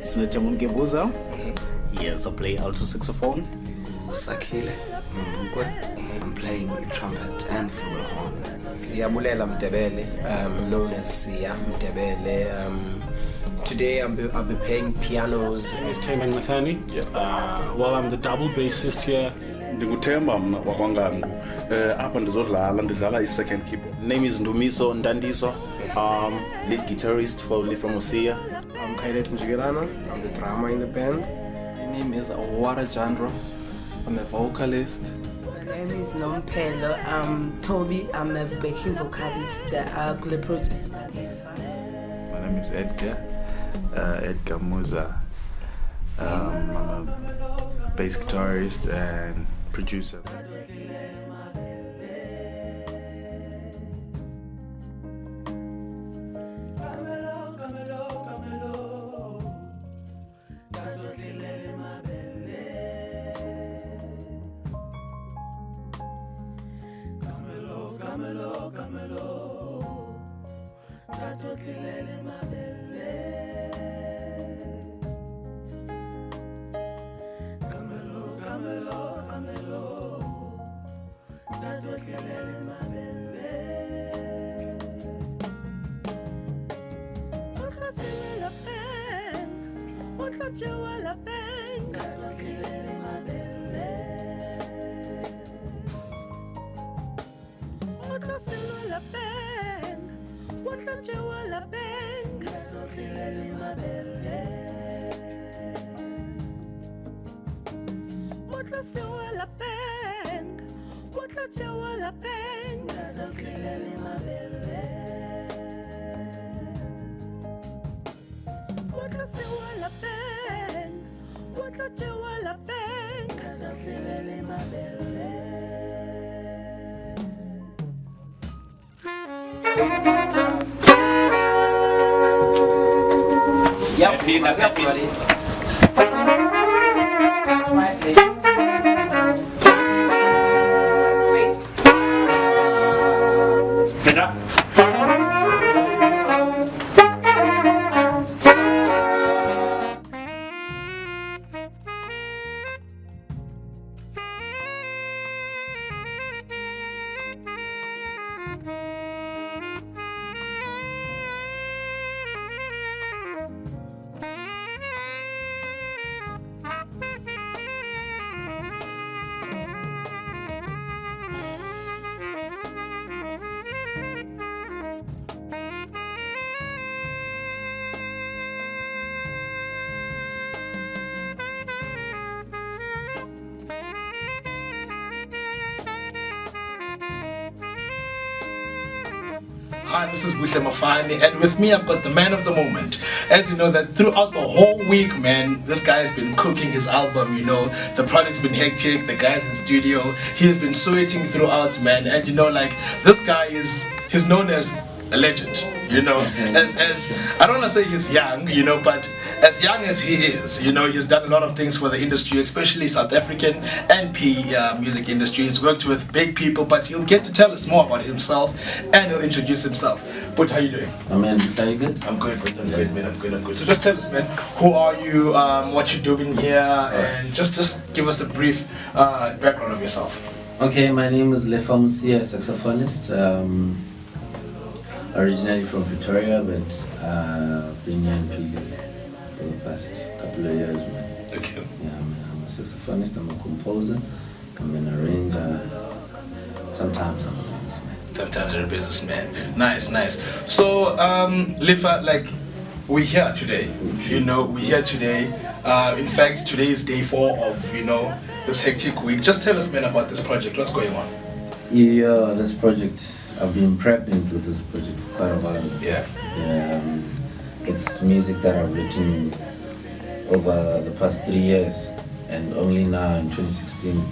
Sinetyamun Gebuza. Yes, I play alto saxophone. Sakile Mbukwe. I'm playing trumpet and flugelhorn. Siyabulela Mdebele, known as Siya Mdebele. Today I'll be playing pianos. It's Taman Matani. Well, I'm the double bassist here. Ndinguthemba mna wakwanganqu apha ndizodlala ndidlala i-second keyboard. Name is Ndumiso Ndandiso, lead guitarist for Lefa Mosea. I'm Kailet Njigelana, I'm the drummer in the band. My name is Awara Jandro, I'm a vocalist. My name is Nompelo, I'm Toby, I'm a backing vocalist at the project. My name is Edgar Musa. I'm a bass guitarist and producer. Yep, that's ready. Hi, this is Bushle Mafani, and with me I've got the man of the moment. As you know that throughout the whole week, man, this guy has been cooking his album, you know, the project's been hectic, the guy's in studio, he's been sweating throughout, man, and you know, like, this guy he's known as a legend, you know, as I don't want to say he's young, you know, but as young as he is, you know, he's done a lot of things for the industry, especially South African and music industry. He's worked with big people, but he'll get to tell us more about himself and he'll introduce himself. But how you doing? Man, are you good? I'm good, I'm good, man, I'm good. So just tell us, man, who are you, what you doing here, and just give us a brief background of yourself. Okay, my name is Lefa Mosea, saxophonist. Originally from Pretoria, but been here in PU for the past couple of years, man. Okay. Yeah, I'm a saxophonist, I'm a composer, I'm an arranger. Sometimes I'm a businessman. Sometimes you're a businessman. Nice. So, Lefa, like, we're here today. You know, we're here today. In fact, today is day 4 of, you know, this hectic week. Just tell us, man, about this project. What's going on? Yeah, this project, I've been prepping for this project for quite a while. Yeah. It's music that I've written over the past 3 years, and only now in 2016,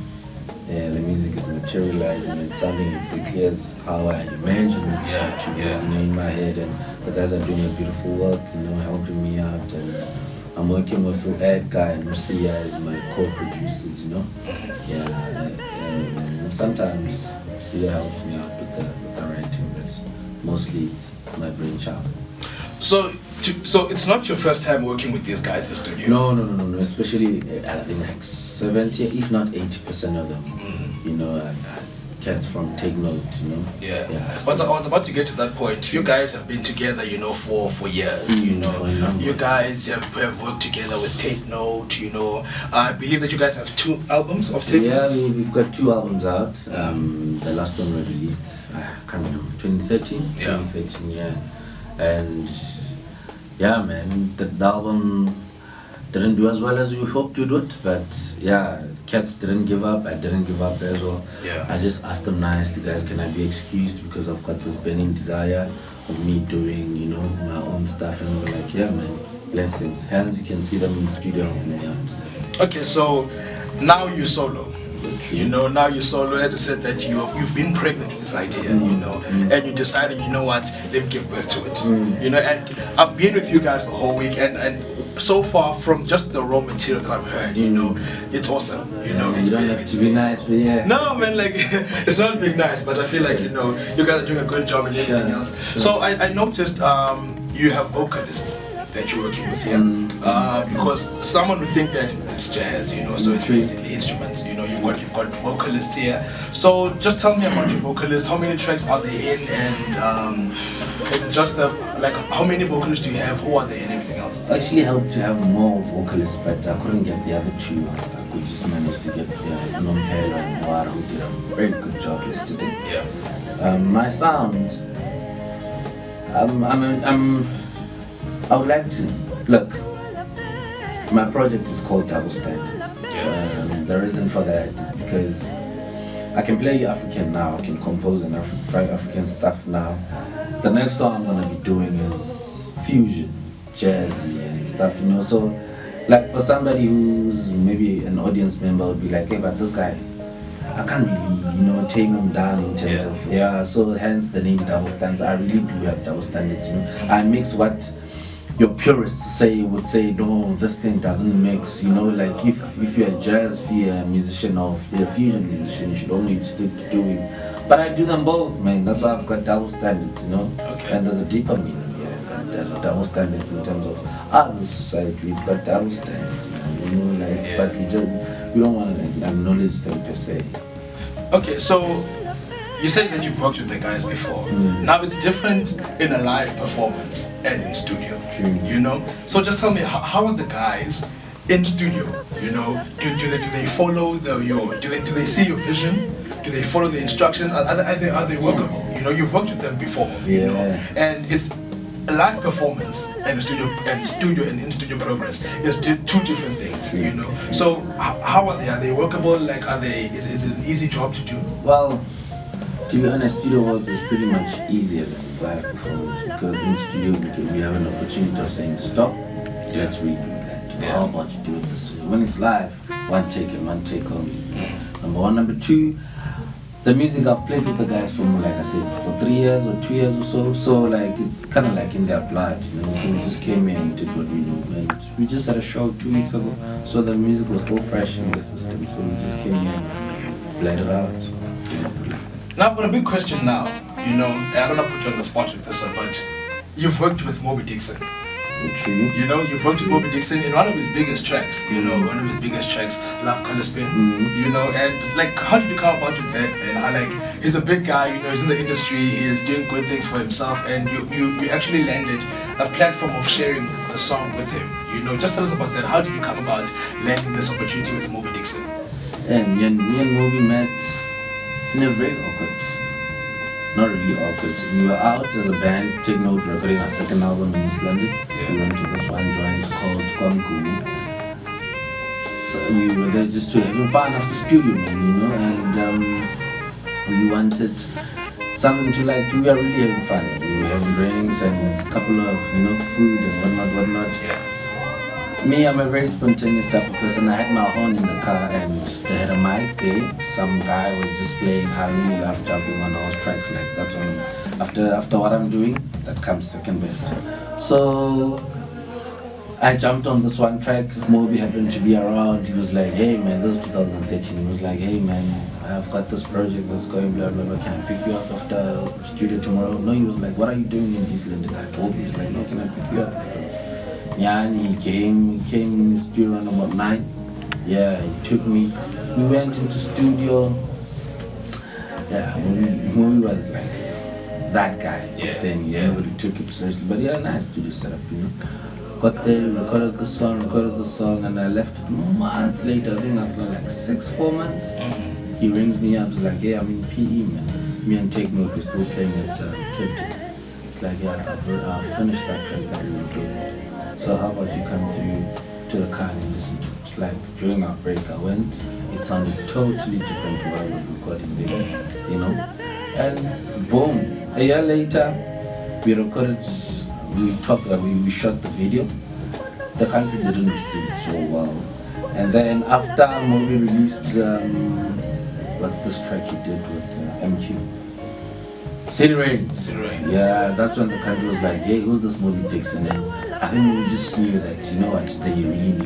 the music is materializing. It's sounding exactly as how I imagined it to be, you know, in my head. And the guys are doing a beautiful work, you know, helping me out, and I'm working with Edgar and Mosea as my co-producers, you know. Yeah, sometimes Mosea helps me out with the writing, but mostly it's my brainchild. So it's not your first time working with these guys in the studio? No. Especially, I think like 70, if not 80% of them, you know, cats from Take Note, you know. Yeah. I was about to get to that point. You guys have been together, you know, for years, you know. You guys have worked together with Take Note, you know. I believe that you guys have 2 albums of Take Note. Yeah, we've got 2 albums out. The last one was released, I can't remember, 2013? Yeah. 2013, yeah. And yeah, man, the album didn't do as well as we hoped it would, but yeah, Cats didn't give up, I didn't give up as well. Yeah. I just asked them nicely, guys, can I be excused because I've got this burning desire of me doing, you know, my own stuff, and we're like, yeah, man, blessings. Hence, you can see them in the studio helping me out. Okay, so now you're solo. You know, now you're solo, as you said that you've been pregnant with this idea, you know, and you decided, you know what, let me give birth to it. You know, and I've been with you guys the whole week, and so far from just the raw material that I've heard, you know, it's awesome. You know, it's you don't have to be nice, but yeah. No, man, like it's not being nice, but I feel like, you know, you guys are doing a good job and everything else. Sure. So I noticed you have vocalists that you're working with here, because someone would think that it's jazz, you know, so it's basically instruments, you know. You've got vocalists here. So just tell me about your vocalists. How many tracks are they in, and is it just like how many vocalists do you have? Who are they and everything else? I actually helped to have more vocalists, but I couldn't get the other 2. I could just manage to get Nompelo and Noara, who did a very good job yesterday. Yeah. My sound, I would like to look. My project is called Double Standards. The reason for that is because I can play African now. I can compose an African stuff now. The next song I'm gonna be doing is fusion, jazzy and stuff, you know. So, like for somebody who's maybe an audience member would be like, hey, but this guy, I can't really, you know, tame him down in terms of so hence the name Double Standards. I really do have double standards, you know. I mix what your purists would say, no, this thing doesn't mix, you know. Like if you're a jazz musician or if you're a fusion musician, you should only stick to doing. But I do them both, man. That's why I've got double standards, you know. Okay. And there's a deeper meaning here. There's a double standards in terms of us as a society. We've got double standards, man. You know, like, but we don't want to like acknowledge them per se. Okay, so you said that you've worked with the guys before. Now it's different in a live performance and in studio. You know. So just tell me, how are the guys in studio? You know, do they follow do they see your vision? Do they follow the instructions? Are they workable? You know, you've worked with them before. You know, and it's a live performance and studio and in-studio progress is 2 different things. You know. So how are they? Are they workable? Like, is it an easy job to do? Well, to be honest, studio work is pretty much easier than live performance because in studio we have an opportunity of saying stop, let's redo that. How about you do it this way? When it's live, one take and one take only. Number 1. Number 2, the music I've played with the guys for, like I said, for 3 years or 2 years or so. So like it's kind of like in their blood, you know. So we just came here and did what we know. And we just had a show 2 weeks ago, so the music was still fresh in the system. So we just came here and played it out. Now I've got a big question now, you know, and I don't want to put you on the spot with this one, but you've worked with Moby Dixon. True. You know, you've worked with Moby Dixon in one of his biggest tracks, you know, one of his biggest tracks, Love Color Spin, you know, and like, how did you come about with that, man? Like, he's a big guy, you know, he's in the industry, he's doing good things for himself, and you actually landed a platform of sharing the song with him, you know. Just tell us about that. How did you come about landing this opportunity with Moby Dixon? And me and Moby met in a very awkward, not really awkward. We were out as a band, Take Note, recording our 2nd album in East London. We went to this one joint called Kwamkulu. So we were there just to having fun after studio, man, you know, and we wanted something to like, we were really having fun. We were having drinks and a couple of, you know, food and whatnot. Me, I'm a very spontaneous type of person. I had my horn in the car and they had a mic there. Some guy was just playing. I really love jumping on those tracks like that one. After what I'm doing, that comes second best. So I jumped on this one track. Moby happened to be around. He was like, hey man, this is 2013. He was like, hey man, I've got this project that's going blah blah blah. Can I pick you up after studio tomorrow? No, he was like, what are you doing in Eastland? And I told him, he was like, no, can I pick you up? Yeah, and he came in the studio around about 9. Yeah, he took me. We went into studio. Yeah, Moby was like that guy. Yeah, Then nobody took it seriously. But he had a nice studio setup, you know. Got there, recorded the song, and I left it months later. I think after like 4 months. He rings me up. He's like, yeah, I'm in PE, man. Me and Techno, we're still playing at Cape Town. It's like, yeah, I've finished that track that we were doing. So how about you come through to the car and listen to it? Like during our break, I went. It sounded totally different to what I was recording there, you know. And boom, a year later, we recorded. We shot the video. The country didn't receive it so well. And then after Moby released, what's this track he did with MQ? City Rains. Yeah, that's when the country was like, hey, who's this Moby Dixon? And I think we just knew that, you know what, they really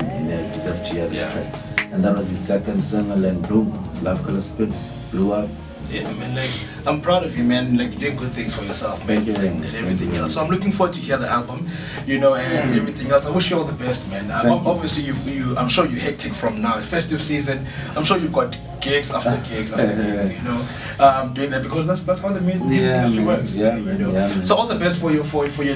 deserve to hear this track. And that was his second single, and boom, Love Color Spit blew up. Yeah, man, like, I'm proud of you, man. Like, you're doing good things for yourself, man. Thank you, and everything else. So I'm looking forward to hear the album, you know, and everything else. I wish you all the best, man. Obviously, I'm sure you're hectic from now. Festive season. I'm sure you've got gigs after gigs after gigs, you know, doing that because that's how the music industry works. Yeah, you man, know. yeah, man. So all the best for your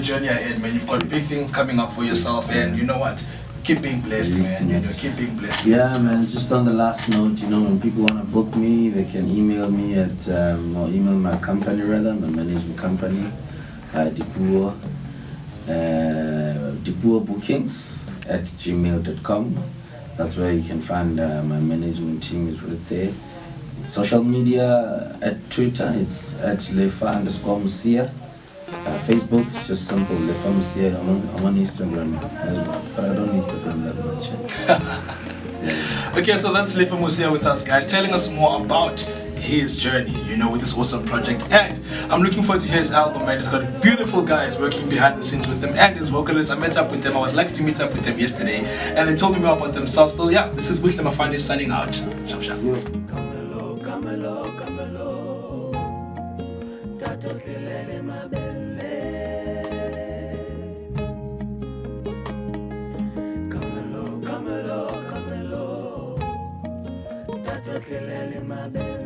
journey ahead, man. You've got big things coming up for yourself, and you know what? Keep being blessed, man. You know, keep being blessed. Yeah, man. Just on the last note, you know, when people want to book me, they can email me at, or email my company rather, my management company, Dipuo bookings@gmail.com. That's where you can find my management team is right there. Social media at Twitter, it's at Lefa_Mosea. Facebook, it's just simple, Lefa Mosea. I'm on Instagram as well, but I don't Instagram that much. Okay, so that's Lefa Mosea with us, guys, telling us more about his journey, you know, with this awesome project. And I'm looking forward to hear his album, man. He's got beautiful guys working behind the scenes with him, and his vocalists. I met up with them. I was lucky to meet up with them yesterday, and they told me more about themselves. So yeah, this is Lefa Mosea signing out. Shap shap. Come along, my baby.